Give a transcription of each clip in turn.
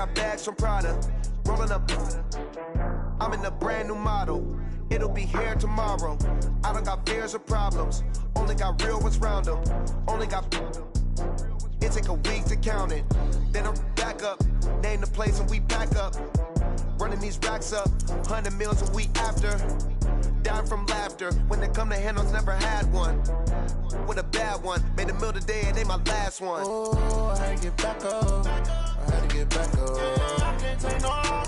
got bags from Prada, rolling up. I'm in a brand new model. It'll be here tomorrow. I don't got fears or problems. Only got real ones round them. Only got. It take a week to count it. Then I'm back up. Name the place and we back up. Running these racks up. 100 meals a week after. Dying from laughter. When it come to handles, never had one. With a bad one. Made a meal today and they my last one. Oh, I had to get back up. I had to get back up. I can't take no more.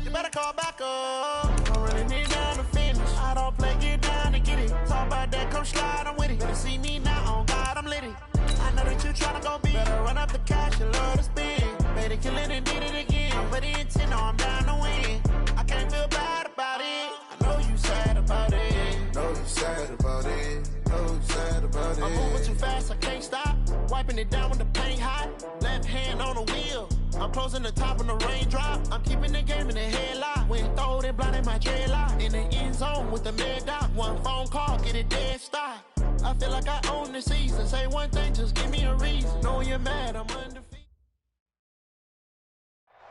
You better call back up. Don't really need down to finish. I don't play, get down to get it. Talk about that, come slide, I'm with it. Better see me now, on God, I'm litty. I know that you tryna go big. Better run up the cash, you love to spend. Better kill it and did it again. I put it in 10, no, I'm down to win. I can't feel bad about it. I know you sad about it. Know you sad about it. Know you sad about it. I'm moving too fast, I can't stop. Wiping it down when the paint hot. Left hand on the wheel. I'm closing the top when the raindrop. I'm keeping the game in the headlock. When throwed and blinded my dreadlock. In the end zone with the mad dot. One phone call, get it dead stop. I feel like I own the season. Say one thing, just give me a reason. Know you're mad, I'm undefeated.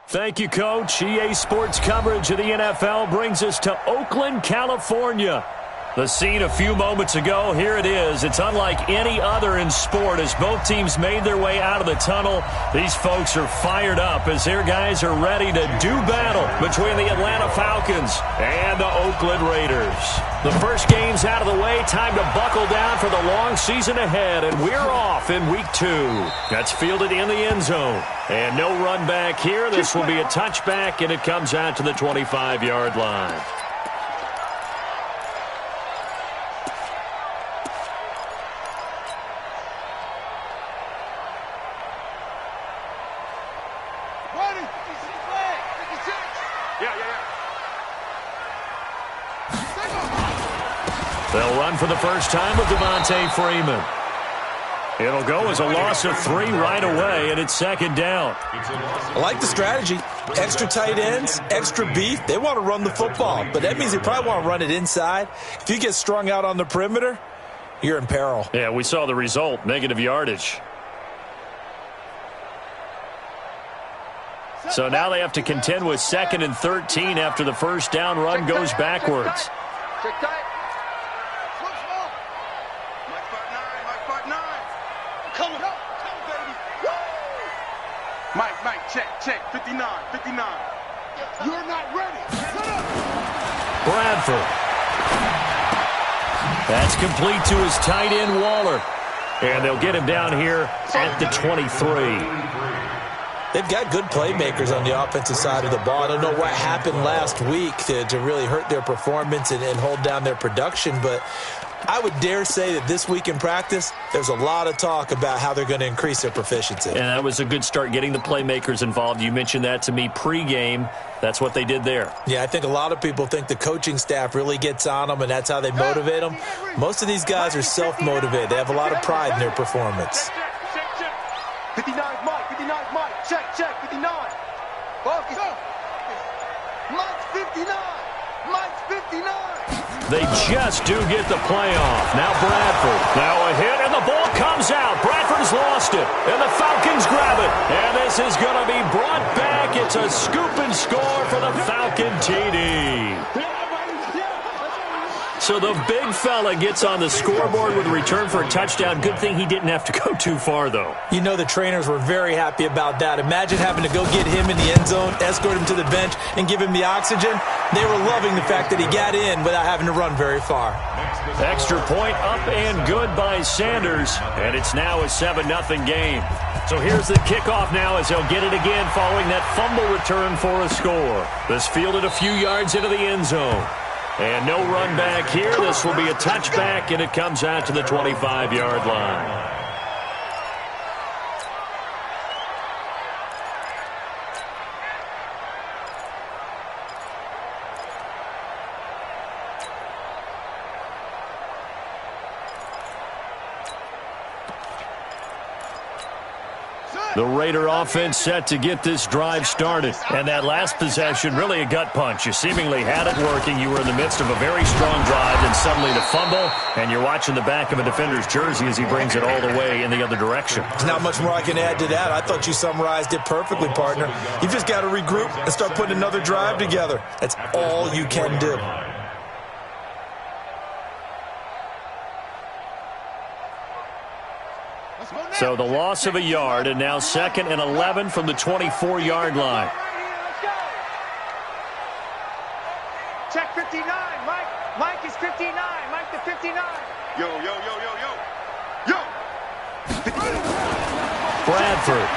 Thank you, Coach. EA Sports coverage of the NFL brings us to Oakland, California. The scene a few moments ago, here it is. It's unlike any other in sport as both teams made their way out of the tunnel. These folks are fired up as their guys are ready to do battle between the Atlanta Falcons and the Oakland Raiders. The first game's out of the way. Time to buckle down for the long season ahead, and we're off in week 2. That's fielded in the end zone. And no run back here. This will be a touchback, and it comes out to the 25-yard line. They'll run for the first time with Devontae Freeman. It'll go as a loss of 3 right away, and it's second down. I like the strategy. Extra tight ends, extra beef. They want to run the football, but that means they probably want to run it inside. If you get strung out on the perimeter, you're in peril. Yeah, we saw the result, negative yardage. So now they have to contend with 2nd and 13 after the first down run goes backwards. Check tight. Mike, check, 59. You're not ready. Shut up. Bradford. That's complete to his tight end, Waller. And they'll get him down here at the 23. They've got good playmakers on the offensive side of the ball. I don't know what happened last week to really hurt their performance and hold down their production, but I would dare say that this week in practice, there's a lot of talk about how they're going to increase their proficiency. And that was a good start, getting the playmakers involved. You mentioned that to me pregame. That's what they did there. Yeah, I think a lot of people think the coaching staff really gets on them, and that's how they motivate them. Most of these guys are self-motivated. They have a lot of pride in their performance. 59 Mike. Check, 59. Focus. Mike's 59. They just do get the play off. Now Bradford. Now a hit, and the ball comes out. Bradford's lost it, and the Falcons grab it. And this is going to be brought back. It's a scoop and score for the Falcon TD. So the big fella gets on the scoreboard with a return for a touchdown. Good thing he didn't have to go too far, though. You know the trainers were very happy about that. Imagine having to go get him in the end zone, escort him to the bench, and give him the oxygen. They were loving the fact that he got in without having to run very far. Extra point up and good by Sanders, and it's now a 7-0 game. So here's the kickoff now as they'll get it again following that fumble return for a score. This fielded a few yards into the end zone. And no run back here. This will be a touchback, and it comes out to the 25-yard line. The Raider offense set to get this drive started. And that last possession, really a gut punch. You seemingly had it working. You were in the midst of a very strong drive, and suddenly the fumble, and you're watching the back of a defender's jersey as he brings it all the way in the other direction. There's not much more I can add to that. I thought you summarized it perfectly, partner. You just got to regroup and start putting another drive together. That's all you can do. So the loss of a yard, and now 2nd and 11 from the 24-yard line. Check 59, Mike. Mike is 59. Mike the 59. Yo, yo, yo, yo, yo. Yo. Bradford.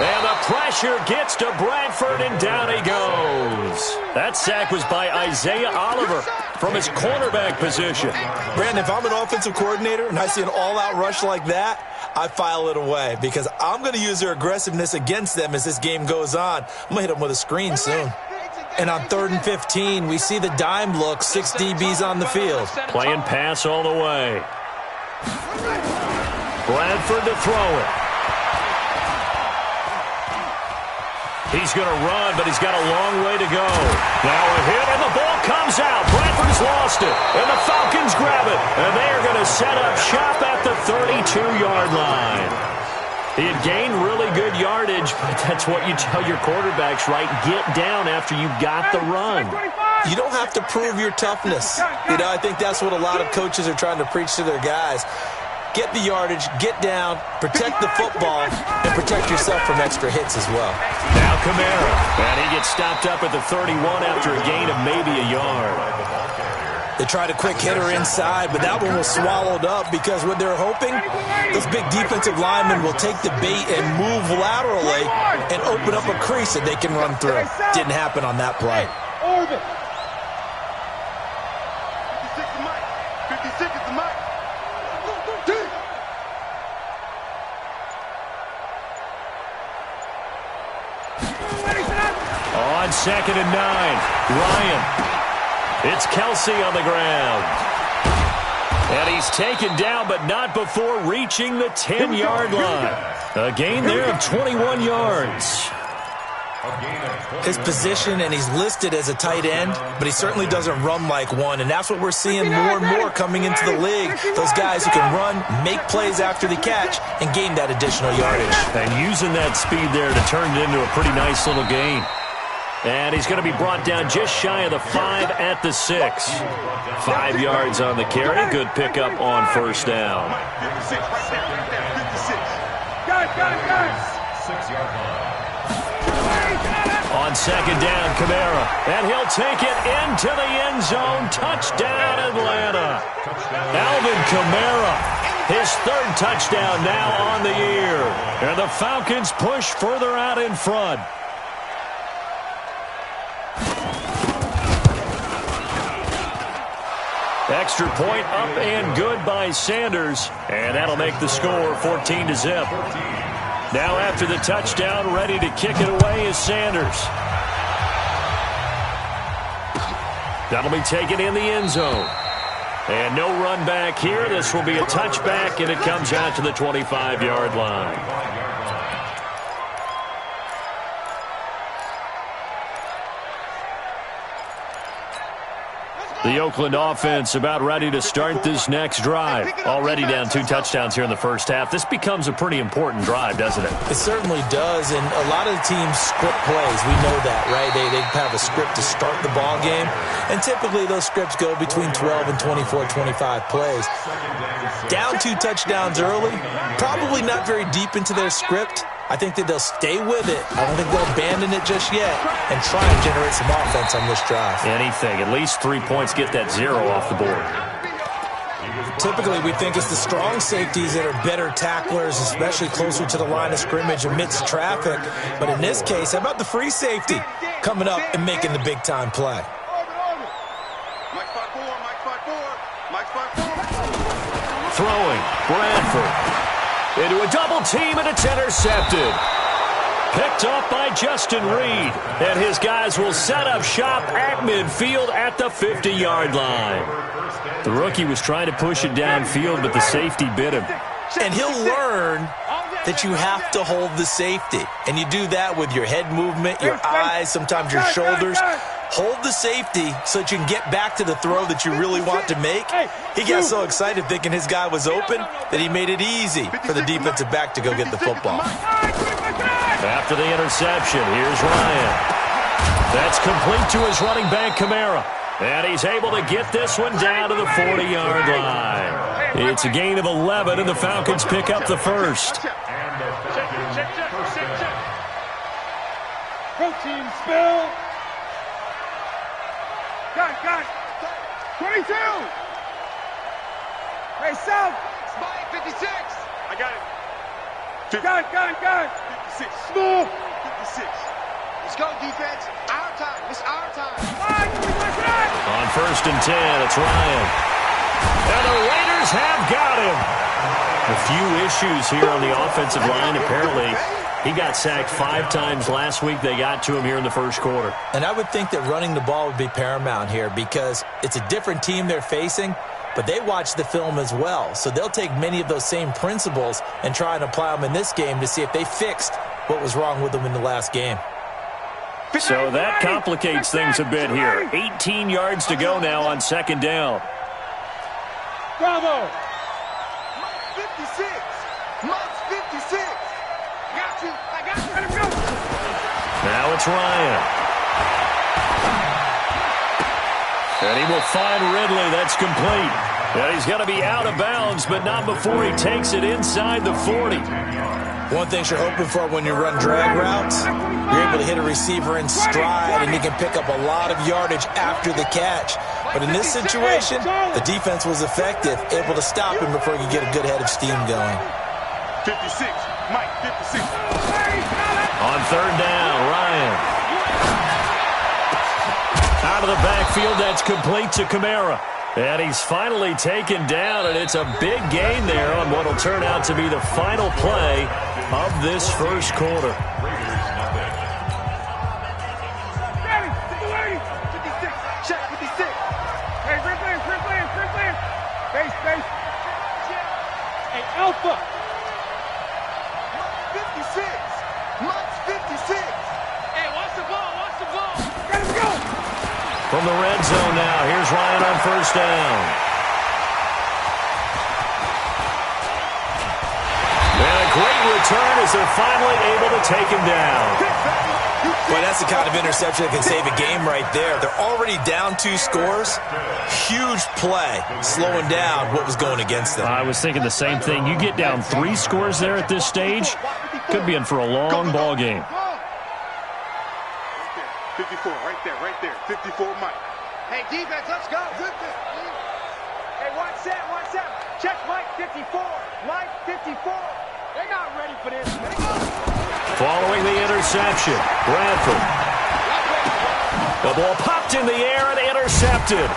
And the pressure gets to Bradford, and down he goes. That sack was by Isaiah Oliver from his cornerback position. Brandon, if I'm an offensive coordinator and I see an all-out rush like that, I file it away because I'm going to use their aggressiveness against them as this game goes on. I'm going to hit them with a screen soon. And on 3rd and 15, we see the dime look, 6 DBs on the field. Playing pass all the way. Bradford to throw it. He's going to run, but he's got a long way to go. Now a hit, and the ball comes out. Bradford's lost it, and the Falcons grab it. And they are going to set up shop at the 32-yard line. He had gained really good yardage, but that's what you tell your quarterbacks, right? Get down after you got the run. You don't have to prove your toughness. I think that's what a lot of coaches are trying to preach to their guys. Get the yardage, get down, protect the football, and protect yourself from extra hits as well. Now Kamara, and he gets stopped up at the 31 after a gain of maybe a yard. They tried a quick hitter inside, but that one was swallowed up because what they're hoping, those big defensive linemen will take the bait and move laterally and open up a crease that they can run through. Didn't happen on that play. 56 is Mike. 56 is the Mike. On 2nd and 9, Ryan. It's Kelsey on the ground. And he's taken down, but not before reaching the 10-yard line. A gain there of 21 yards. His position, and he's listed as a tight end, but he certainly doesn't run like one, and that's what we're seeing more and more coming into the league. Those guys who can run, make plays after the catch, and gain that additional yardage. And using that speed there to turn it into a pretty nice little gain. And he's going to be brought down just shy of the 5 at the 6. 5 yards on the carry. Good pickup on 1st down. 56 right there, 56. Got it. 6-yard line. On 2nd down, Kamara. And he'll take it into the end zone. Touchdown, Atlanta. Alvin Kamara, his 3rd touchdown now on the year. And the Falcons push further out in front. Extra point up and good by Sanders. And that'll make the score 14-0. Now after the touchdown, ready to kick it away is Sanders. That'll be taken in the end zone. And no run back here. This will be a touchback, and it comes out to the 25-yard line. The Oakland offense about ready to start this next drive. Already down 2 touchdowns here in the first half. This becomes a pretty important drive, doesn't it? It certainly does, and a lot of the teams script plays. We know that, right? They have a script to start the ball game, and typically those scripts go between 12 and 24, 25 plays. Down 2 touchdowns early, probably not very deep into their script. I think that they'll stay with it. I don't think they'll abandon it just yet and try and generate some offense on this drive. Anything. At least 3 points. Get that 0 off the board. Typically, we think it's the strong safeties that are better tacklers, especially closer to the line of scrimmage amidst traffic. But in this case, how about the free safety coming up and making the big-time play? Mike 5-4, Mike 5-4, Mike 5-4. Throwing. Bradford. Into a double team, and it's intercepted. Picked up by Justin Reed. And his guys will set up shop at midfield at the 50-yard line. The rookie was trying to push it downfield, but the safety bit him. And he'll learn that you have to hold the safety. And you do that with your head movement, your eyes, sometimes your shoulders. Hold the safety so that you can get back to the throw that you really want to make. He got so excited thinking his guy was open that he made it easy for the defensive back to go get the football. After the interception, here's Ryan. That's complete to his running back, Kamara. And he's able to get this one down to the 40-yard line. It's a gain of 11, and the Falcons pick up the first. Protein spill. Gun. 22. Hey, South. Spike 56. I got it. Gun. 56. Smooth. 56. Let's go, defense. Our time. It's our time. On 1st and 10, it's Ryan. And the Raiders have got him. A few issues here on the offensive line. Apparently, he got sacked 5 times last week. They got to him here in the first quarter. And I would think that running the ball would be paramount here because it's a different team they're facing, but they watch the film as well. So they'll take many of those same principles and try and apply them in this game to see if they fixed what was wrong with them in the last game. So that complicates things a bit here. 18 yards to go now on 2nd down. Bravo. 56. Mike's 56. Got you. I got you. Let him go. Now it's Ryan. And he will find Ridley. That's complete. And he's going to be out of bounds, but not before he takes it inside the 40. One thing you're hoping for when you run drag routes, you're able to hit a receiver in stride, and you can pick up a lot of yardage after the catch. But in this situation, the defense was effective, able to stop him before he could get a good head of steam going. 56. Mike, 56. On 3rd down, Ryan. Out of the backfield, that's complete to Kamara. And he's finally taken down, and it's a big gain there on what will turn out to be the final play of this first quarter. 56. Check 56. Hey, Ripley. Base. Hey, Alpha. 56. Mike's 56. Hey, watch the ball. Let him go. From the red zone now, here's Ryan on 1st down. And a great return as they're finally able to take him down. Boy, that's the kind of interception that can save a game right there. They're already down 2 scores. Huge play, slowing down what was going against them. I was thinking the same thing. You get down 3 scores there at this stage, could be in for a long ball game. 54, right there. 54, Mike. Hey, defense, let's go. Hey, watch that. Check Mike 54. Mike 54. They're not ready for this. Following the interception, Bradford. The ball popped in the air and intercepted.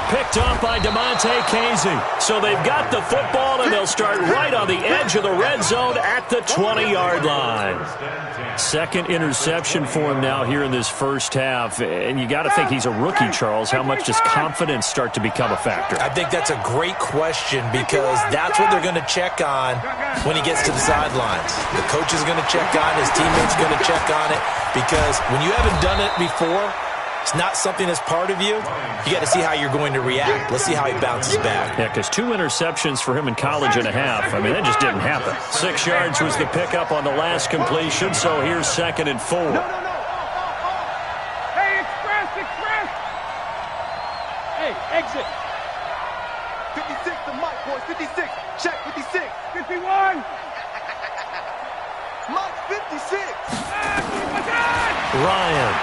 Picked off by DeMonte Casey. So they've got the football, and they'll start right on the edge of the red zone at the 20-yard line. 2nd interception for him now here in this first half. And you got to think he's a rookie, Charles. How much does confidence start to become a factor? I think that's a great question because that's what they're going to check on when he gets to the sidelines. The coach is going to check on it. His teammates are going to check on it because when you haven't done it before, it's not something that's part of you. You got to see how you're going to react. Let's see how he bounces back. Yeah, because 2 interceptions for him in college and a half. I mean, that just didn't happen. 6 yards was the pickup on the last completion, so here's 2nd and 4. Hey, express. Hey, exit. 56 to Mike, boys. 56. Check 56. 51. Mike 56. Ryan.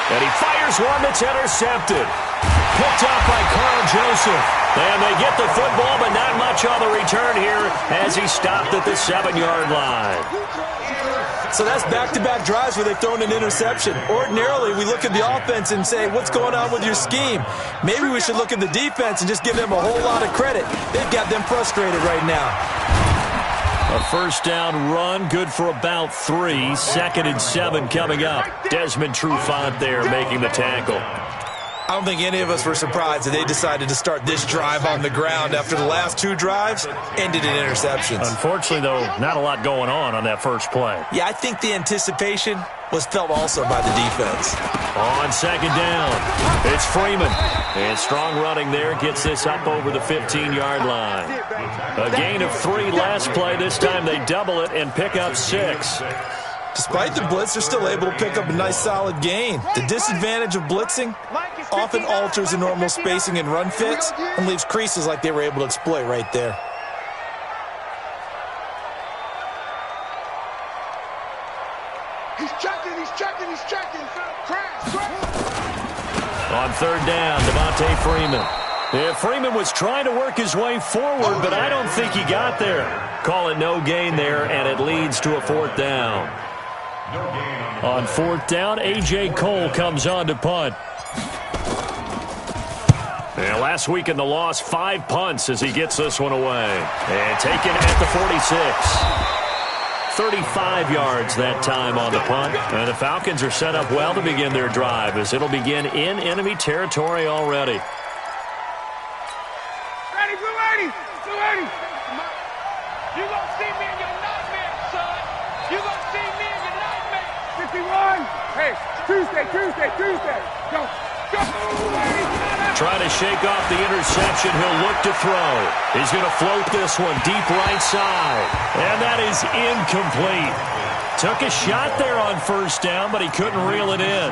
And he fires one that's intercepted. Picked off by Carl Joseph. And they get the football, but not much on the return here as he stopped at the 7-yard line. So that's back-to-back drives where they've thrown an interception. Ordinarily, we look at the offense and say, what's going on with your scheme? Maybe we should look at the defense and just give them a whole lot of credit. They've got them frustrated right now. A 1st down run, good for about 3. 2nd and 7 coming up. Desmond Trufant there making the tackle. I don't think any of us were surprised that they decided to start this drive on the ground after the last 2 drives ended in interceptions. Unfortunately, though, not a lot going on that first play. Yeah, I think the anticipation was felt also by the defense. On second down, it's Freeman. And strong running there gets this up over the 15-yard line. A gain of 3 last play. This time they double it and pick up 6. Despite the blitz, they're still able to pick up a nice solid gain. The disadvantage of blitzing often alters the normal spacing and run fits and leaves creases like they were able to exploit right there. He's checking. Crash. On third down, Devontae Freeman. Yeah, Freeman was trying to work his way forward, but I don't think he got there. Call it no gain there, and it leads to a 4th down. On 4th down, A.J. Cole comes on to punt. And last week in the loss, 5 punts as he gets this one away. And taken at the 46. 35 yards that time on the punt. And the Falcons are set up well to begin their drive as it'll begin in enemy territory already. Ready, blue 80. You gonna see me in your nightmare, son. You gonna see me in your nightmare. 51. Hey, Tuesday. Go. Trying to shake off the interception. He'll look to throw. He's going to float this one deep right side. And that is incomplete. Took a shot there on first down, but he couldn't reel it in.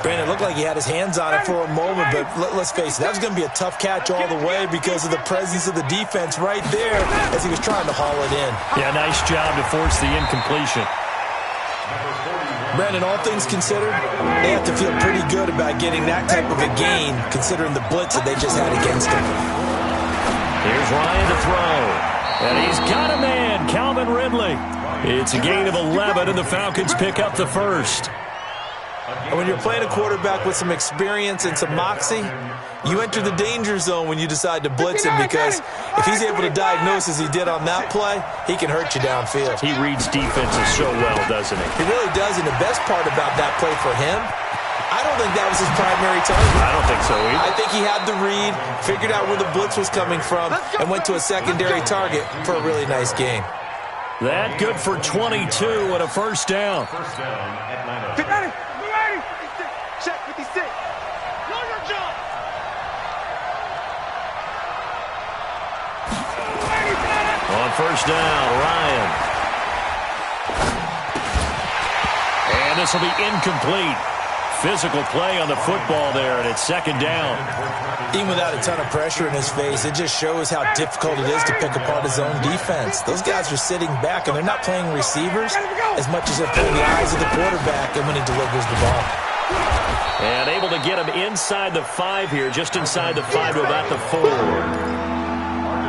Brandon, it looked like he had his hands on it for a moment, but let's face it, that was going to be a tough catch all the way because of the presence of the defense right there as he was trying to haul it in. Yeah, nice job to force the incompletion. Brandon, all things considered, they have to feel pretty good about getting that type of a gain considering the blitz that they just had against them. Here's Ryan to throw. And he's got a man, Calvin Ridley. It's a gain of 11, and the Falcons pick up the first. And when you're playing a quarterback with some experience and some moxie, you enter the danger zone when you decide to blitz him because if he's able to diagnose as he did on that play, he can hurt you downfield. He reads defenses so well, doesn't he? He really does, and the best part about that play for him, I don't think that was his primary target. I don't think so either. I think he had the read, figured out where the blitz was coming from, and went to a secondary target for a really nice gain. That good for 22 and a first down. Check 56. Know your job. On first down, Ryan. And this will be incomplete. Physical play on the football there, and it's second down. Even without a ton of pressure in his face, it just shows how difficult it is to pick apart his own defense. Those guys are sitting back, and they're not playing receivers as much as they're playing the eyes of the quarterback and when he delivers the ball. And able to get him inside the 5 here, just inside the 5 to about the 4.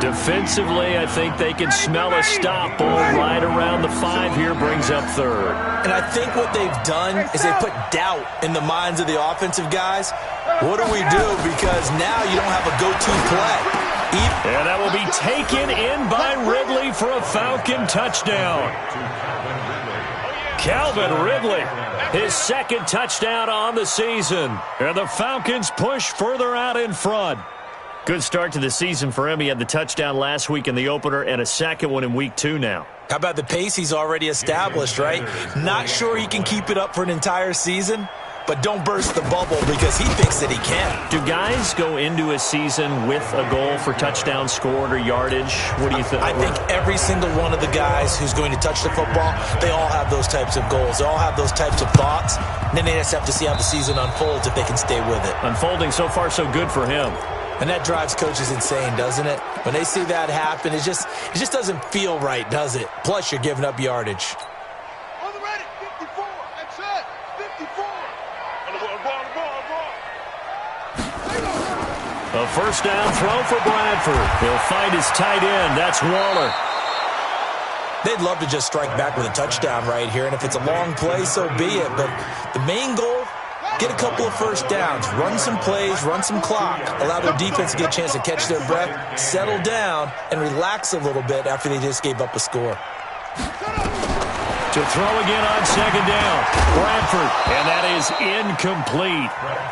Defensively, I think they can smell a stop ball right around the 5 here, brings up third. And I think what they've done is they put doubt in the minds of the offensive guys. What do we do? Because now you don't have a go-to play. And that will be taken in by Ridley for a Falcon touchdown. Calvin Ridley, his second touchdown on the season. And the Falcons push further out in front. Good start to the season for him. He had the touchdown last week in the opener and a second one in week 2 now. How about the pace he's already established, right? Not sure he can keep it up for an entire season, but don't burst the bubble because he thinks that he can. Do guys go into a season with a goal for touchdown scored or yardage? What do you think? I think every single one of the guys who's going to touch the football, they all have those types of goals. They all have those types of thoughts. And then they just have to see how the season unfolds if they can stay with it. Unfolding so far so good for him. And that drives coaches insane, doesn't it? When they see that happen, it just doesn't feel right, does it? Plus, you're giving up yardage. On the ready, 54. That's it. 54. On the ball. A first down throw for Bradford. He'll find his tight end. That's Waller. They'd love to just strike back with a touchdown right here, and if it's a long play, so be it. But the main goal, get a couple of first downs, run some plays, run some clock, allow their defense to get a chance to catch their breath, settle down, and relax a little bit after they just gave up a score. To throw again on second down. Bradford, and that is incomplete.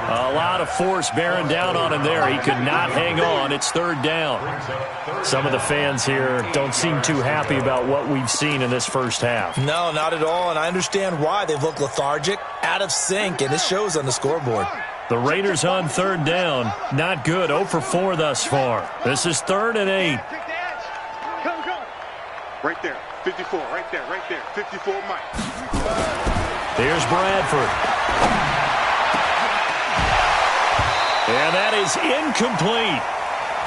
A lot of force bearing down on him there. He could not hang on. It's third down. Some of the fans here don't seem too happy about what we've seen in this first half. No, not at all, and I understand why. They've looked lethargic, out of sync, and it shows on the scoreboard. The Raiders on third down. Not good. 0 for 4 thus far. This is 3rd and 8. Right there. 54, right there, 54, Mike. Here's Bradford. And that is incomplete.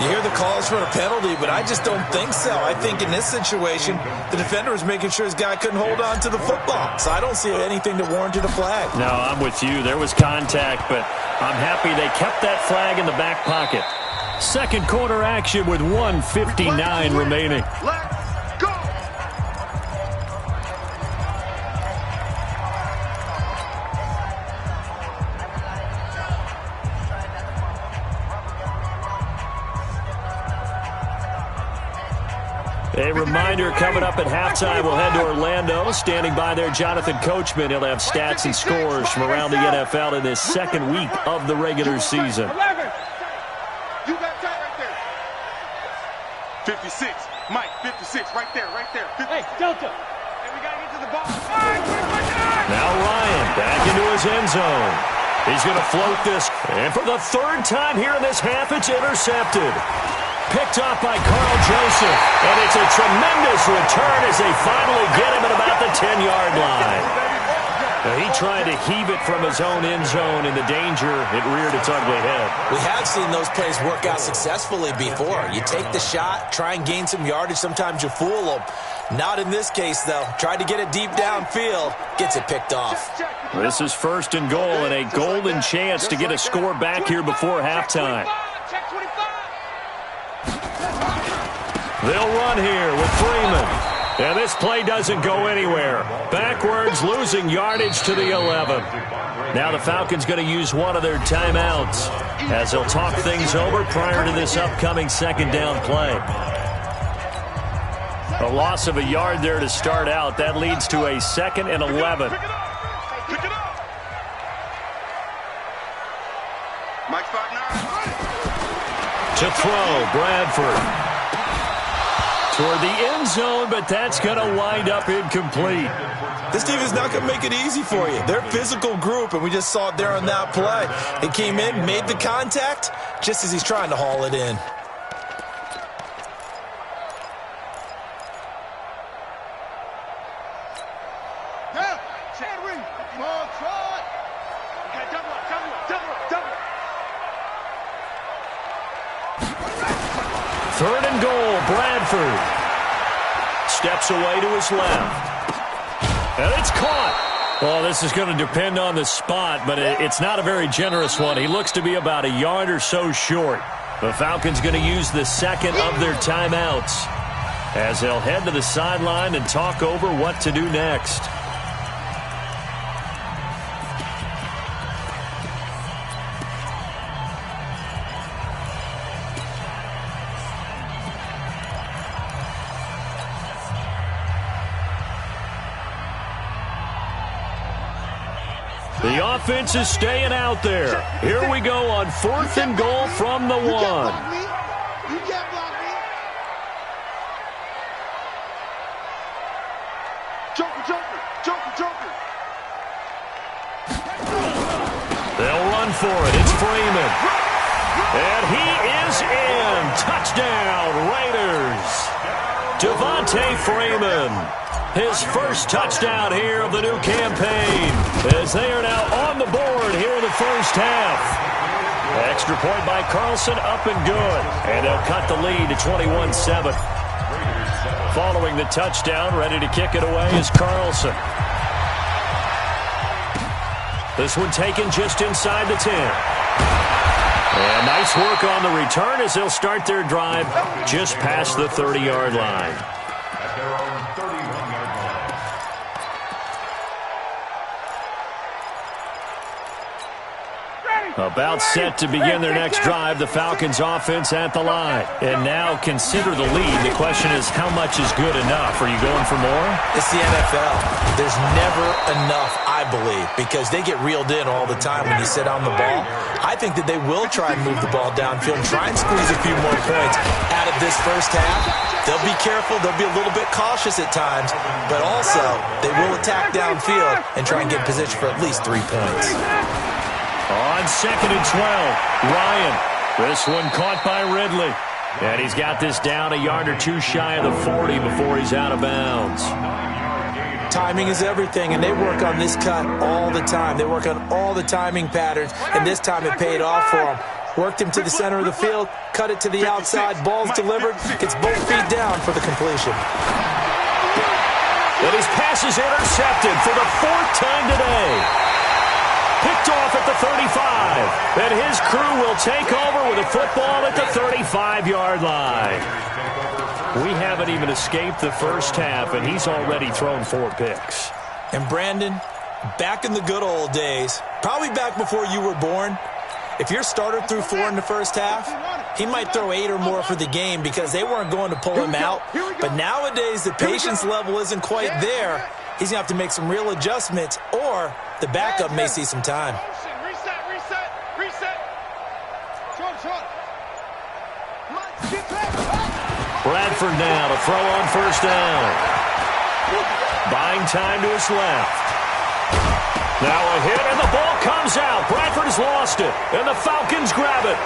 You hear the calls for a penalty, but I just don't think so. I think in this situation, the defender was making sure his guy couldn't hold on to the football. So I don't see anything that warranted a flag. No, I'm with you. There was contact, but I'm happy they kept that flag in the back pocket. Second quarter action with 1:59 remaining. Let's go! A reminder coming up at halftime, we'll head to Orlando. Standing by there, Jonathan Coachman. He'll have stats and scores from around the NFL in this second week of the regular season. 11. You got time right there. 56. Mike, 56. Right there, 56. Hey, Delta. Hey, we got to get to the ball. Now Ryan back into his end zone. He's going to float this. And for the third time here in this half, it's intercepted. Picked off by Carl Joseph. And it's a tremendous return as they finally get him at about the 10-yard line. Now, he tried to heave it from his own end zone, and the danger, it reared its ugly head. We have seen those plays work out successfully before. You take the shot, try and gain some yardage. Sometimes you fool them. Not in this case, though. Tried to get it deep downfield. Gets it picked off. This is 1st and goal and a golden chance to get a score back here before halftime. They'll run here with Freeman. And this play doesn't go anywhere. Backwards, losing yardage to the 11. Now the Falcons going to use one of their timeouts as they'll talk things over prior to this upcoming second down play. A loss of a yard there to start out. That leads to a 2nd and 11. Pick it up. Mike 5'9". To throw, Bradford. Toward the end zone, but that's going to wind up incomplete. This team is not going to make it easy for you. They're a physical group, and we just saw it there on that play. It came in, made the contact, just as he's trying to haul it in. Third and goal, Bradford. Steps away to his left. And it's caught. Well, this is going to depend on the spot, but it's not a very generous one. He looks to be about a yard or so short. The Falcons going to use the second of their timeouts as they'll head to the sideline and talk over what to do next. The offense is staying out there. Here we go on 4th and goal from the 1. You can't block me. Joker. They'll run for it. It's Freeman. And he is in. Touchdown, Raiders. Devontae Freeman. His first touchdown here of the new campaign as they are now on the board here in the first half. Extra point by Carlson, up and good. And they'll cut the lead to 21-7. Following the touchdown, ready to kick it away is Carlson. This one taken just inside the 10. And nice work on the return as they'll start their drive just past the 30-yard line. About set to begin their next drive, the Falcons offense at the line. And now consider the lead. The question is, how much is good enough? Are you going for more? It's the NFL. There's never enough, I believe, because they get reeled in all the time when you sit on the ball. I think that they will try and move the ball downfield and try and squeeze a few more points out of this first half. They'll be careful. They'll be a little bit cautious at times, but also they will attack downfield and try and get in position for at least 3 points. On 2nd and 12, Ryan. This one caught by Ridley. And he's got this down a yard or two shy of the 40 before he's out of bounds. Timing is everything, and they work on this cut all the time. They work on all the timing patterns, and this time it paid off for them. Worked him to the center of the field, cut it to the outside, ball's delivered, gets both feet down for the completion. And his pass is intercepted for the 4th time today. Picked off at the 35. And his crew will take over with a football at the 35-yard line. We haven't even escaped the first half, and he's already thrown 4 picks. And Brandon, back in the good old days, probably back before you were born, if your starter threw 4 in the first half, he might throw 8 or more for the game because they weren't going to pull him out. But nowadays, the patience level isn't quite there. He's going to have to make some real adjustments, or the backup may see some time. Reset. Short. Bradford now to throw on first down. Buying time to his left. Now a hit, and the ball comes out. Bradford has lost it, and the Falcons grab it.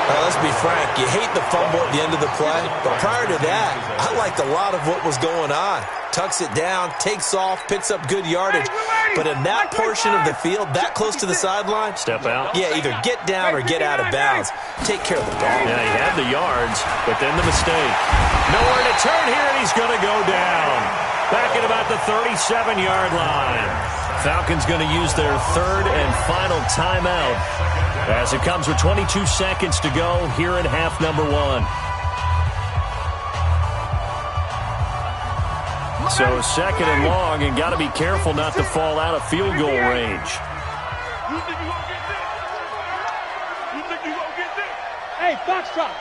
Well, let's be frank. You hate the fumble at the end of the play, but prior to that, I liked a lot of what was going on. Tucks it down, takes off, picks up good yardage. But in that portion of the field, that close to the sideline, step out. Yeah, either get down or get out of bounds. Take care of the ball. Yeah, he had the yards, but then the mistake. Nowhere to turn here, and he's going to go down. Back at about the 37-yard line. Falcons going to use their 3rd and final timeout as it comes with 22 seconds to go here in half number 1. So 2nd and long, and got to be careful not to fall out of field goal range. Hey, box drop.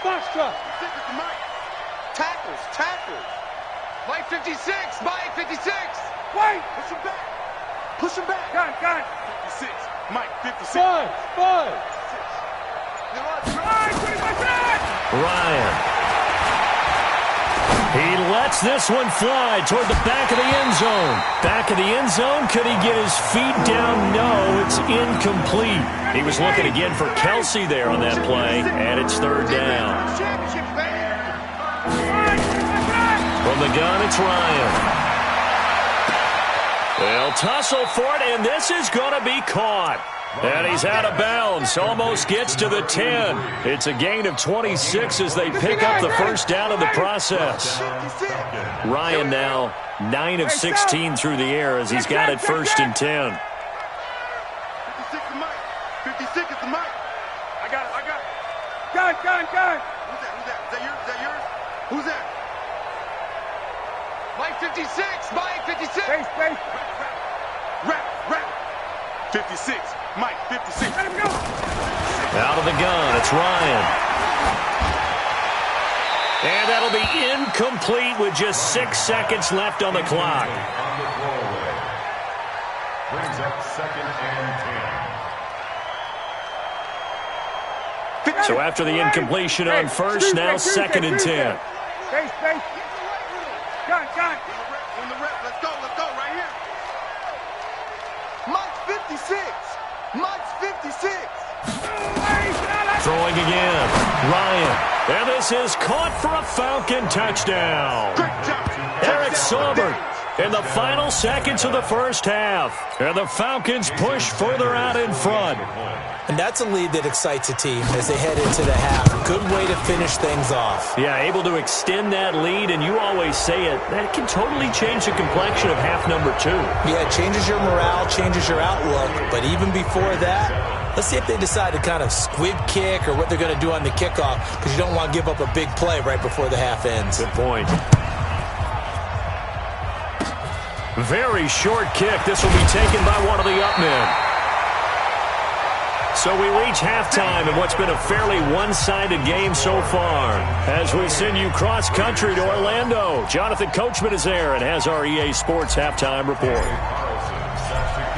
Tackles. Mike 56. Wait. Push him back. Gun. 56. Mike 56. Five. Ryan. He lets this one fly toward the back of the end zone. Back of the end zone. Could he get his feet down? No, it's incomplete. He was looking again for Kelsey there on that play, and it's 3rd down. From the gun, it's Ryan. They'll tussle for it, and this is going to be caught. And he's out of bounds. Almost gets to the 10. It's a gain of 26 as they pick up the first down in the process. Ryan now 9 of 16 through the air as he's got it 1st and 10. 56 is Mike. 56 is the Mike. I got it. Gun. Who's that? Is that yours? Who's that? Mike 56. Mike 56. Space. Rap. 56. Mike 56. Let him go. Out of the gun, it's Ryan. And that'll be incomplete with just 6 seconds left on the clock. Brings up 2nd and 10. So after the incompletion on first, now 2nd and 10. Space. Gun. On the rep. Let's go right here. Mike 56. Mike's 56. Throwing again. Ryan. And this is caught for a Falcon touchdown. Eric Saubert in the final seconds of the first half. And the Falcons push further out in front. And that's a lead that excites a team as they head into the half. A good way to finish things off. Yeah, able to extend that lead, and you always say it, that can totally change the complexion of half number 2. Yeah, it changes your morale, changes your outlook. But even before that, let's see if they decide to kind of squib kick or what they're going to do on the kickoff, because you don't want to give up a big play right before the half ends. Good point. Very short kick. This will be taken by one of the up men. So we reach halftime in what's been a fairly one-sided game so far. As we send you cross-country to Orlando, Jonathan Coachman is there and has our EA Sports halftime report.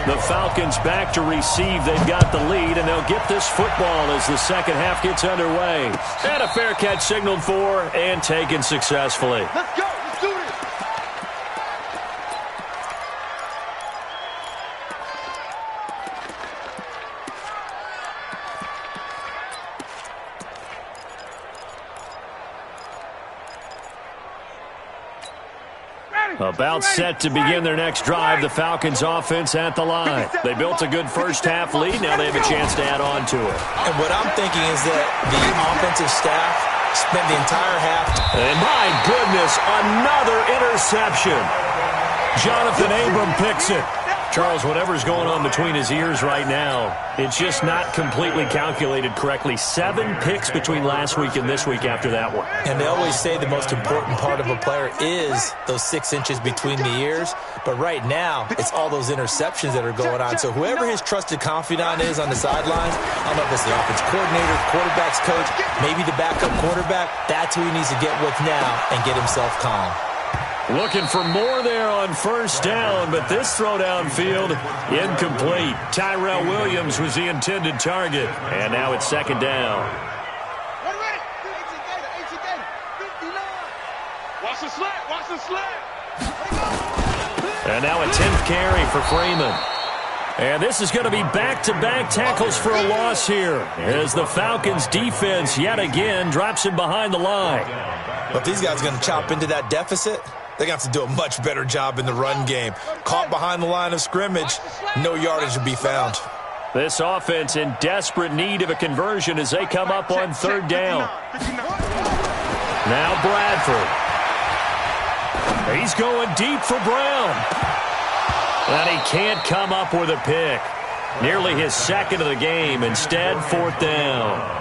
The Falcons back to receive. They've got the lead, and they'll get this football as the second half gets underway. And a fair catch signaled for and taken successfully. Let's go. Let's do this. About set to begin their next drive, the Falcons offense at the line. They built a good first half lead. Now they have a chance to add on to it. And what I'm thinking is that the offensive staff spent the entire half. And my goodness, another interception. Jonathan Abram picks it. Charles, whatever's going on between his ears right now, it's just not completely calculated correctly. 7 picks between last week and this week after that one. And they always say the most important part of a player is those 6 inches between the ears. But right now, it's all those interceptions that are going on. So whoever his trusted confidant is on the sidelines, I don't know if it's the offense coordinator, quarterback's coach, maybe the backup quarterback, that's who he needs to get with now and get himself calm. Looking for more there on first down, but this throw downfield, incomplete. Tyrell Williams was the intended target, and now it's second down. Ready. Watch the slant. Watch the slant. And now a 10th carry for Freeman. And this is going to be back-to-back tackles for a loss here as the Falcons defense yet again drops him behind the line. But these guys are going to chop into that deficit. They're going to have to do a much better job in the run game. Caught behind the line of scrimmage, no yardage to be found. This offense in desperate need of a conversion as they come up on third down. Now Bradford. He's going deep for Brown. And he can't come up with a pick. Nearly his second of the game. Instead, fourth down.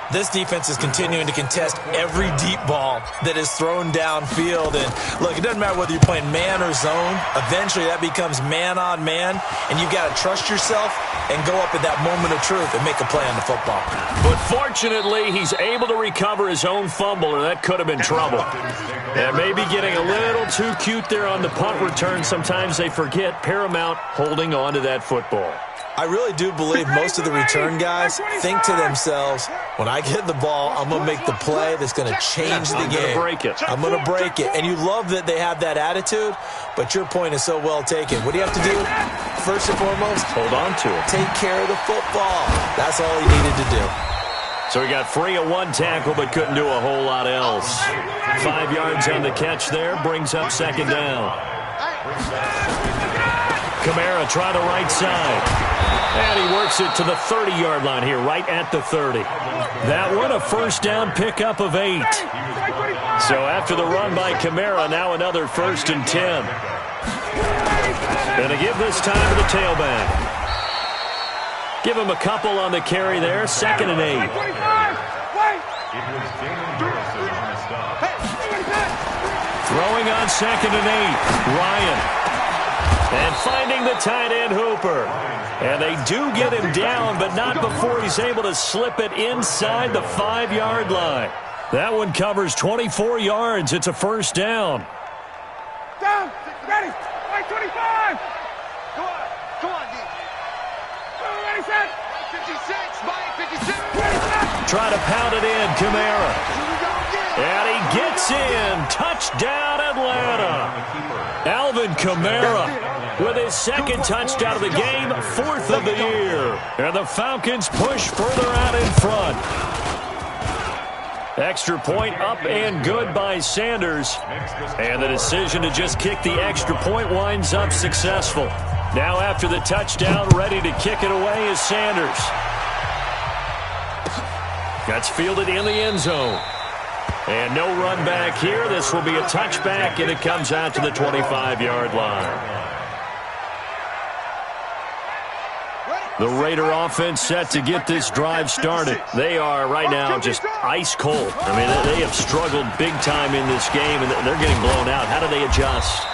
This defense is continuing to contest every deep ball that is thrown downfield. And look, it doesn't matter whether you're playing man or zone. Eventually, that becomes man on man. And you've got to trust yourself and go up at that moment of truth and make a play on the football. But fortunately, he's able to recover his own fumble, or that could have been trouble. And maybe getting a little too cute there on the punt return. Sometimes they forget paramount holding on to that football. I really do believe most of the return guys think to themselves, when I get the ball, I'm going to make the play that's going to change the game. I'm going to break it. And you love that they have that attitude, but your point is so well taken. What do you have to do? First and foremost, hold on to it. Take care of the football. That's all he needed to do. So he got free of one tackle, but couldn't do a whole lot else. 5 yards on the catch there, brings up second down. Kamara try the right side. And he works it to the 30-yard line here, right at the 30. That one, a first down pickup of 8. So after the run by Kamara, now another 1st and 10. Going to give this time to the tailback. Give him a couple on the carry there, 2nd and 8. Throwing on 2nd and 8, Ryan. And finding the tight end Hooper. And they do get him down, but not before he's able to slip it inside the 5-yard line. That one covers 24 yards. It's a first down. Down, ready, 25. Come on, D. Ready, set. 56, Mike, 56. Try to pound it in, Kamara. And he gets in. Touchdown, Atlanta. Alvin Kamara with his 2nd touchdown of the game, 4th of the year. And the Falcons push further out in front. Extra point up and good by Sanders. And the decision to just kick the extra point winds up successful. Now after the touchdown, ready to kick it away is Sanders. That's fielded in the end zone. And no run back here. This will be a touchback, and it comes out to the 25-yard line. The Raider offense set to get this drive started. They are right now just ice cold. I mean, they have struggled big time in this game, and they're getting blown out. How do they adjust?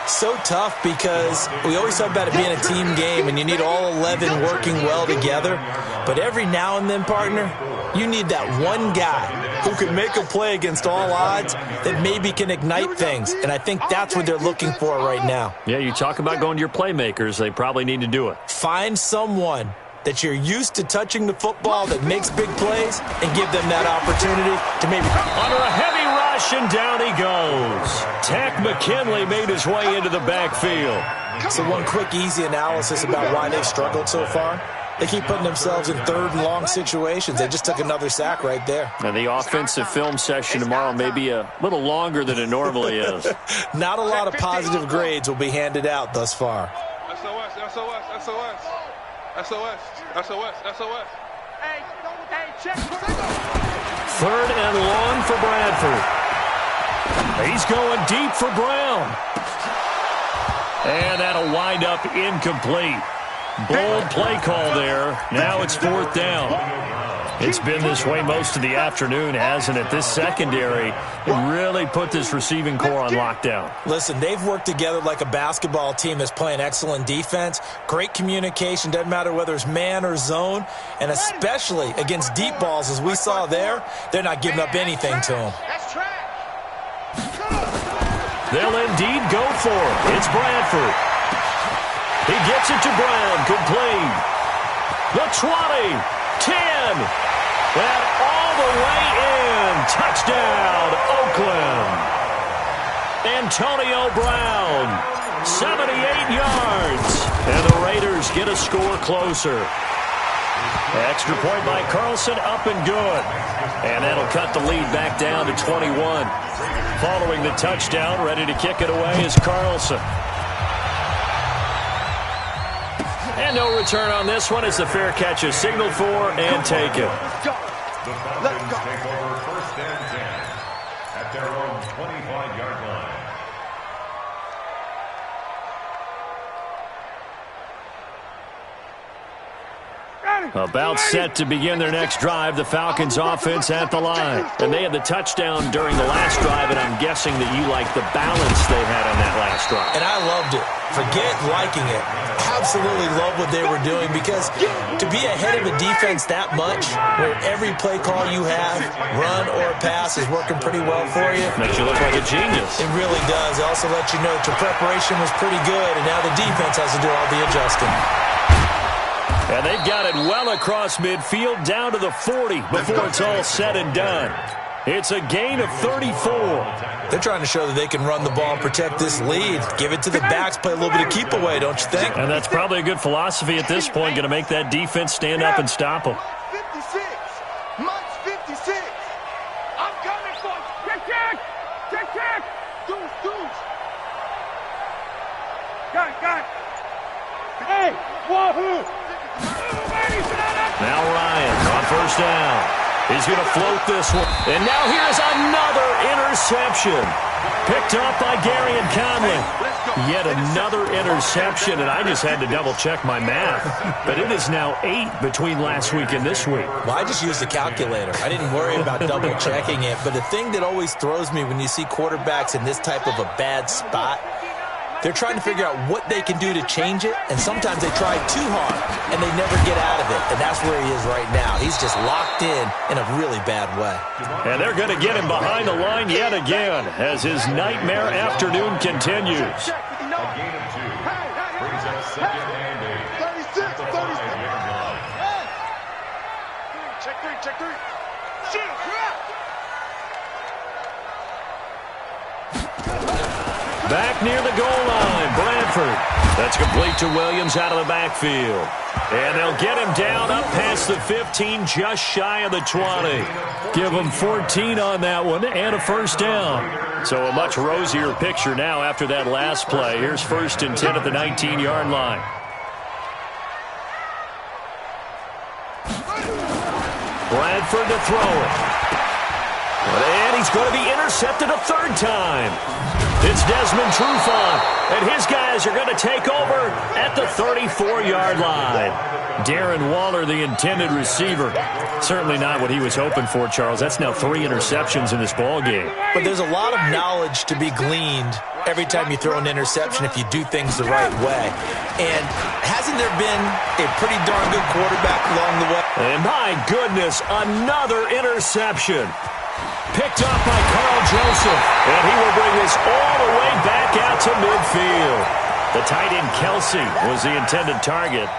So tough because we always talk about it being a team game and you need all 11 working well together. But every now and then, partner, you need that one guy who can make a play against all odds that maybe can ignite things. And I think that's what they're looking for right now. Yeah, you talk about going to your playmakers. They probably need to do it. Find someone that you're used to touching the football that makes big plays and give them that opportunity to maybe... Under a heavy rush, and down he goes. Tack McKinley made his way into the backfield. So one quick, easy analysis about why they've struggled so far. They keep putting themselves in third and long situations. They just took another sack right there. And the offensive film session tomorrow may be a little longer than it normally is. Not a lot of positive grades will be handed out thus far. SOS, SOS, SOS. SOS, SOS, SOS. Hey, check. Third and long for Bradford. He's going deep for Brown. And that'll wind up incomplete. Bold play call there. Now it's fourth down. It's been this way most of the afternoon, hasn't it? This secondary really put this receiving core on lockdown. Listen, they've worked together like a basketball team that's playing excellent defense. Great communication, doesn't matter whether it's man or zone. And especially against deep balls, as we saw there, they're not giving up anything to them. They'll indeed go for it. It's Bradford. He gets it to Brown, complete. The 20, 10, and all the way in. Touchdown, Oakland. Antonio Brown, 78 yards. And the Raiders get a score closer. Extra point by Carlson, up and good. And that'll cut the lead back down to 21. Following the touchdown, ready to kick it away is Carlson. And no return on this one as the fair catch is signaled for and taken. The Falcons take over first and 10 at their own 25-yard line. About set to begin their next drive, the Falcons offense at the line. And they had the touchdown during the last drive, and I'm guessing that you like the balance they had on that last drive. And I loved it. Forget liking it. Absolutely love what they were doing, because to be ahead of a defense that much, where every play call you have, run or pass, is working pretty well for you. Makes you look like a genius. It really does. It also lets you know that your preparation was pretty good, and now the defense has to do all the adjusting. And they've got it well across midfield, down to the 40 before it's all said and done. It's a gain of 34. They're trying to show that they can run the ball and protect this lead. Give it to the backs, play a little bit of keep away, don't you think? And that's probably a good philosophy at this point, going to make that defense stand up and stop them. 56. Mike's 56. I'm coming for you. Check. Deuce. Got it. Hey, wahoo. Now Ryan on first down. He's going to float this one. And now here's another interception. Picked up by Gary and Conley. Yet another interception, and I just had to double-check my math. But it is now 8 between last week and this week. Well, I just used the calculator. I didn't worry about double-checking it. But the thing that always throws me when you see quarterbacks in this type of a bad spot, they're trying to figure out what they can do to change it, and sometimes they try too hard, and they never get out of it, and that's where he is right now. He's just locked in a really bad way. And they're going to get him behind the line yet again as his nightmare afternoon continues. A gain of 2 brings up second and 8. 36. Check three. Shoot. Back near the goal line, Bradford. That's complete to Williams out of the backfield. And they'll get him down up past the 15, just shy of the 20. Give him 14 on that one and a first down. So a much rosier picture now after that last play. Here's first and 10 at the 19-yard line. Bradford to throw it. And he's going to be intercepted a third time. It's Desmond Trufant, and his guys are going to take over at the 34-yard line. Darren Waller, the intended receiver. Certainly not what he was hoping for, Charles. That's now 3 interceptions in this ball game. But there's a lot of knowledge to be gleaned every time you throw an interception if you do things the right way. And hasn't there been a pretty darn good quarterback along the way? And my goodness, another interception. Picked up by Carl Joseph. And he will bring this all the way back out to midfield. The tight end Kelsey was the intended target.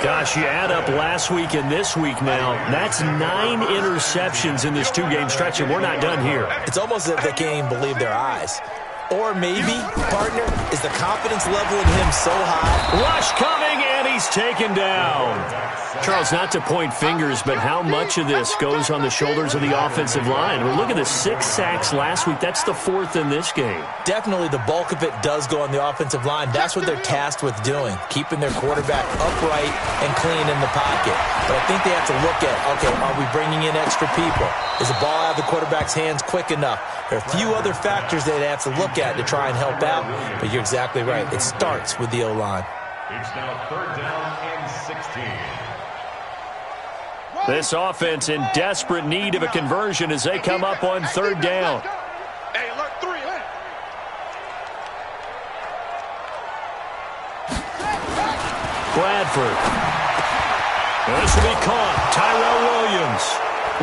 Gosh, you add up last week and this week now, that's 9 interceptions in this 2-game stretch, and we're not done here. It's almost as if they can't even believe their eyes. Or maybe, partner, is the confidence level in him so high? Rush coming, and he's taken down. Charles, not to point fingers, but how much of this goes on the shoulders of the offensive line? Well, look at the 6 sacks last week. That's the 4th in this game. Definitely the bulk of it does go on the offensive line. That's what they're tasked with doing, keeping their quarterback upright and clean in the pocket. But I think they have to look at, okay, are we bringing in extra people? Is the ball out of the quarterback's hands quick enough? There are a few other factors they'd have to look at to try and help out, but you're exactly right. It starts with the O-line. It's now 3rd down and 16. This offense in desperate need of a conversion as they come up on 3rd down. Hey, alert 3. Bradford. This will be caught. Tyrell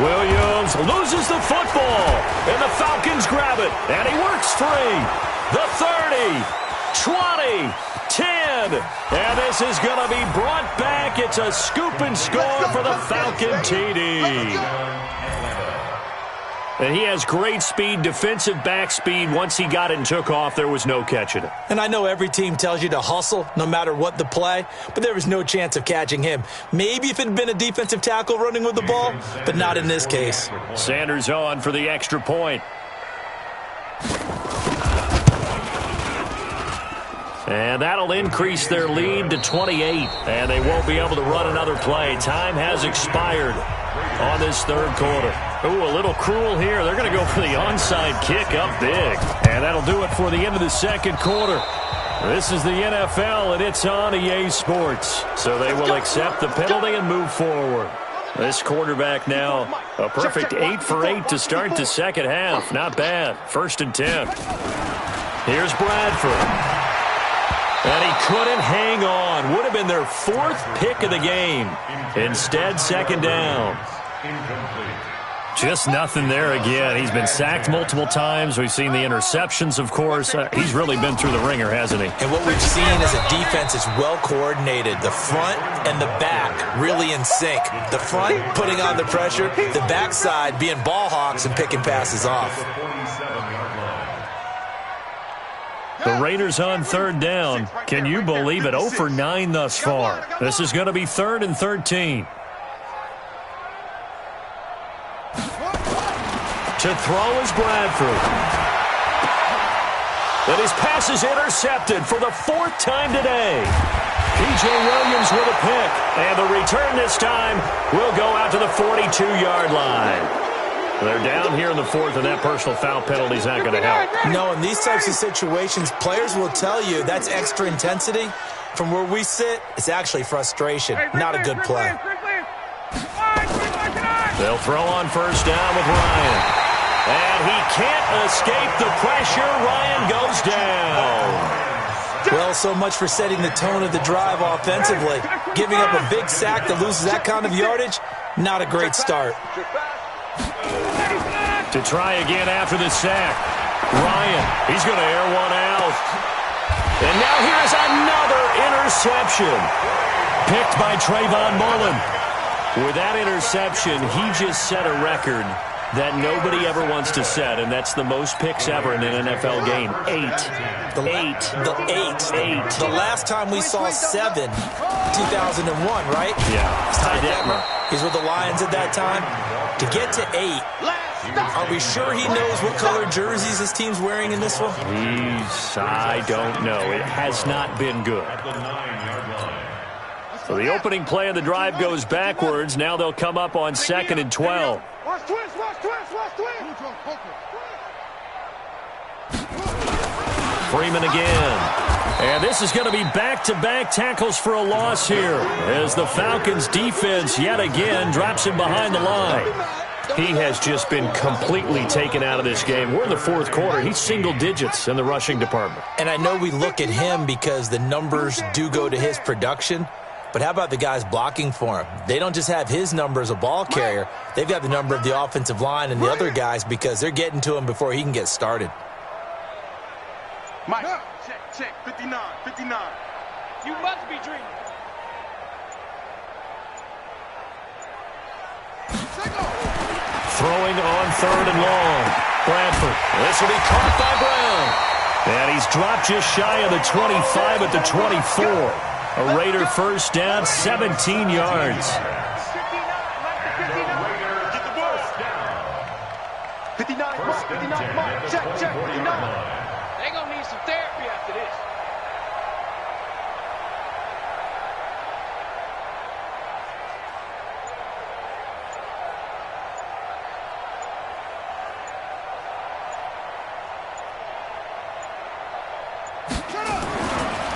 Williams loses the football, and the Falcons grab it, and he works free. The 30, 20, 10, and this is going to be brought back. It's a scoop and score for the Falcon TD. And he has great speed, defensive back speed. Once he got it and took off, there was no catching it. And I know every team tells you to hustle no matter what the play, but there was no chance of catching him. Maybe if it had been a defensive tackle running with the ball, but not in this case. Sanders on for the extra point. And that'll increase their lead to 28. And they won't be able to run another play. Time has expired on this 3rd quarter. Ooh, a little cruel here. They're going to go for the onside kick up big. And that'll do it for the end of the 2nd quarter. This is the NFL, and it's on EA Sports. So they will accept the penalty and move forward. This quarterback now, a perfect 8 for 8 to start the 2nd half. Not bad. 1st and 10. Here's Bradford. And he couldn't hang on. Would have been their 4th pick of the game. Instead, 2nd down. Just nothing there again. He's been sacked multiple times. We've seen the interceptions, of course. He's really been through the ringer, hasn't he? And what we've seen as a defense is well coordinated. The front and the back really in sync. The front putting on the pressure. The backside being ball hawks and picking passes off. The Raiders on 3rd down. Can you believe it? 0 for 9 thus far. This is going to be 3rd and 13. To throw is Bradford. And his pass is intercepted for the 4th time today. P.J. Williams with a pick. And the return this time will go out to the 42-yard line. They're down here in the 4th, and that personal foul penalty is not going to help. No, in these types of situations, players will tell you that's extra intensity. From where we sit, it's actually frustration, not a good play. They'll throw on 1st down with Ryan. And he can't escape the pressure. Ryan goes down. Well, so much for setting the tone of the drive offensively. Giving up a big sack that loses that kind of yardage, not a great start. To try again after the sack. Ryan, he's going to air one out. And now here's another interception. Picked by Trayvon Mullen. With that interception, he just set a record that nobody ever wants to set, and that's the most picks ever in an NFL game. 8. The last time we saw 7, 2001, right? Yeah. Ty Detmer. He's with the Lions at that time. To get to 8, are we sure he knows what color jerseys his team's wearing in this one? I don't know. It has not been good. So the opening play of the drive goes backwards. Now they'll come up on 2nd and 12. Watch twist, watch twist, watch twist. Freeman again. And this is going to be back-to-back tackles for a loss here as the Falcons defense yet again drops him behind the line. He has just been completely taken out of this game. We're in the fourth quarter. He's single digits in the rushing department. And I know we look at him because the numbers do go to his production, but how about the guys blocking for him? They don't just have his number as a ball carrier. They've got the number of the offensive line and the other guys because they're getting to him before he can get started. Mike, check, 59. You must be dreaming. Throwing on 3rd and long. Bradford. This will be caught by Brown. And he's dropped just shy of the 25 at the 24. A Raider first down, 17 yards. 59, Mike, check, 59. They're going to need some therapy after this.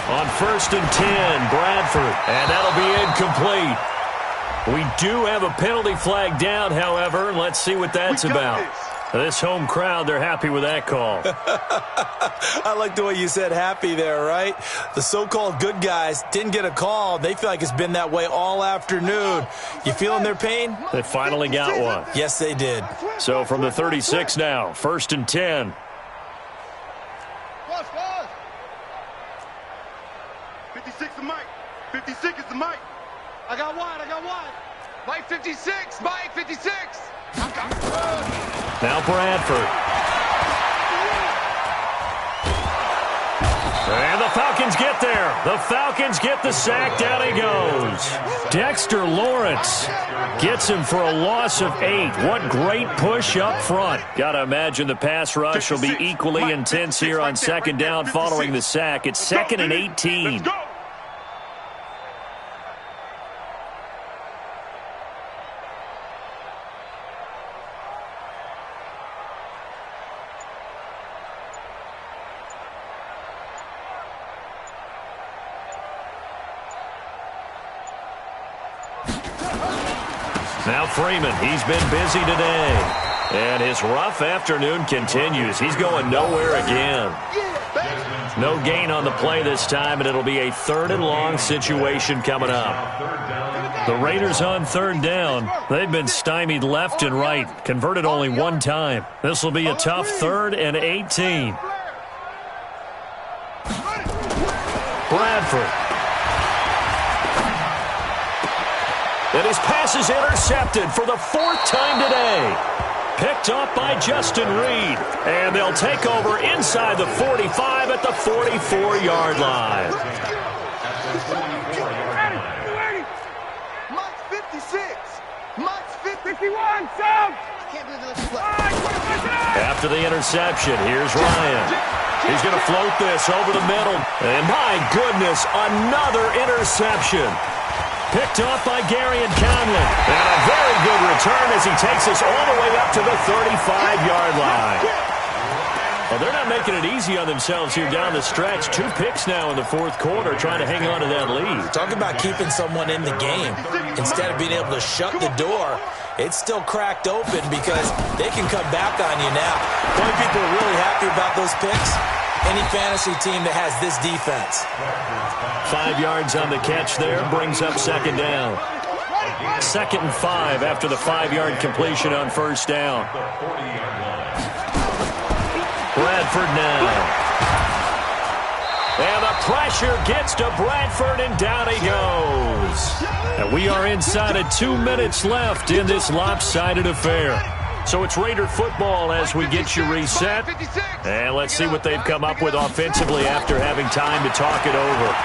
On 1st and 10, Bradford, and that'll be incomplete. We do have a penalty flag down, however. Let's see what that's about. This home crowd, they're happy with that call. I like the way you said happy there, right? The so-called good guys didn't get a call. They feel like it's been that way all afternoon. You feeling their pain? They finally got one. Yes, they did. So from the 36 now, 1st and 10. 56 is Mike. 56 is the Mike. I got wide. Mike 56, Mike 56. Now Bradford. And the Falcons get there. The Falcons get the sack. Down he goes. Dexter Lawrence gets him for a loss of 8. What great push up front. Got to imagine the pass rush will be equally intense here on 2nd down following the sack. It's 2nd and 18. Now Freeman, he's been busy today. And his rough afternoon continues. He's going nowhere again. No gain on the play this time, and it'll be a 3rd and long situation coming up. The Raiders on 3rd down. They've been stymied left and right. Converted only one time. This will be a tough 3rd and 18. Bradford. And his pass is intercepted for the 4th time today. Picked up by Justin Reed. And they'll take over inside the 45 at the 44-yard line. Mike's 56. Mike's 51, Sam. After the interception, here's Ryan. He's going to float this over the middle. And my goodness, another interception. Picked off by Gary and Conley. And a very good return as he takes us all the way up to the 35-yard line. Well, they're not making it easy on themselves here down the stretch. 2 picks now in the 4th quarter trying to hang on to that lead. Talk about keeping someone in the game. Instead of being able to shut the door, it's still cracked open because they can come back on you now. Boy, people are really happy about those picks. Any fantasy team that has this defense. 5 yards on the catch there brings up 2nd down. 2nd and 5 after the 5-yard completion on 1st down. Bradford now. And the pressure gets to Bradford, and down he goes. And we are inside of 2 minutes left in this lopsided affair. So it's Raider football as we get you reset. And let's see what they've come up with offensively after having time to talk it over.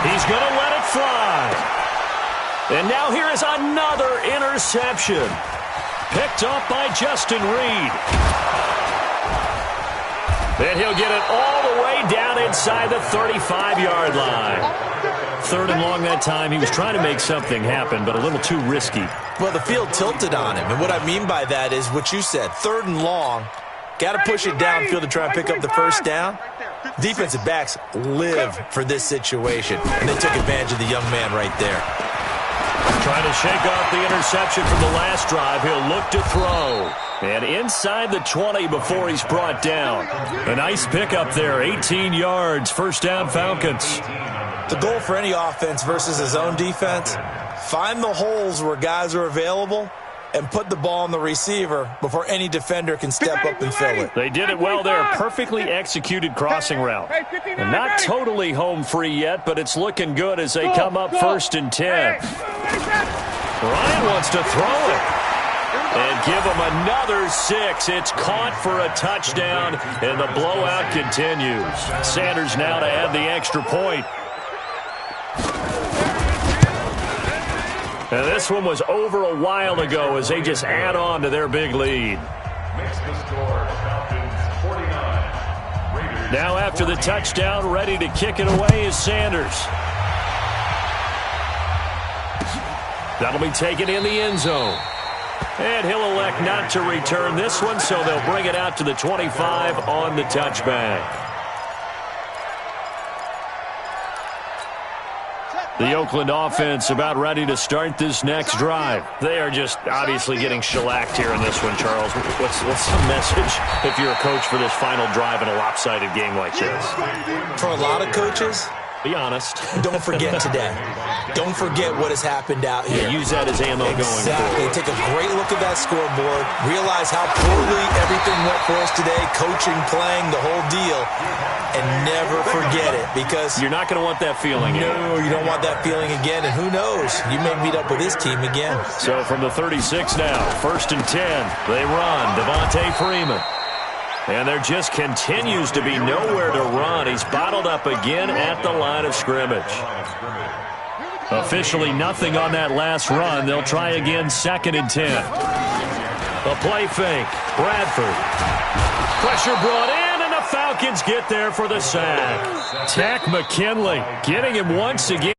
He's going to let it fly. And now here is another interception. Picked up by Justin Reed. And he'll get it all the way down inside the 35-yard line. 3rd and long that time. He was trying to make something happen, but a little too risky. Well, the field tilted on him. And what I mean by that is what you said. 3rd and long. Got to push it downfield to try and pick up the 1st down. Defensive backs live for this situation, and they took advantage of the young man right there. Trying to shake off the interception from the last drive. He'll look to throw. And inside the 20 before he's brought down. A nice pickup there, 18 yards, first down Falcons. The goal for any offense versus his own defense, find the holes where guys are available and put the ball on the receiver before any defender can step up and fill it. They did it well there. Perfectly executed crossing route. And not totally home free yet, but it's looking good as they come up first and 10. Ryan wants to throw it. And give him another 6. It's caught for a touchdown, and the blowout continues. Sanders now to add the extra point. And this one was over a while ago as they just add on to their big lead. Makes the score Falcons 49. Now after the touchdown, ready to kick it away is Sanders. That'll be taken in the end zone. And he'll elect not to return this one, so they'll bring it out to the 25 on the touchback. The Oakland offense about ready to start this next drive. They are just obviously getting shellacked here in this one, Charles. What's the message if you're a coach for this final drive in a lopsided game like this? For a lot of coaches, be honest. Don't forget today. Don't forget what has happened out here. Use that as ammo going forward. Exactly. Take a great look at that scoreboard. Realize how poorly everything went for us today. Coaching, playing, the whole deal. And never forget it, because you're not going to want that feeling again. No, you don't want that feeling again, and who knows? You may meet up with this team again. So from the 36 now, first and 10, they run. Devontae Freeman. And there just continues to be nowhere to run. He's bottled up again at the line of scrimmage. Officially nothing on that last run. They'll try again, second and 10. A play fake. Bradford. Pressure brought in, and the Falcons get there for the sack. Tack McKinley getting him once again.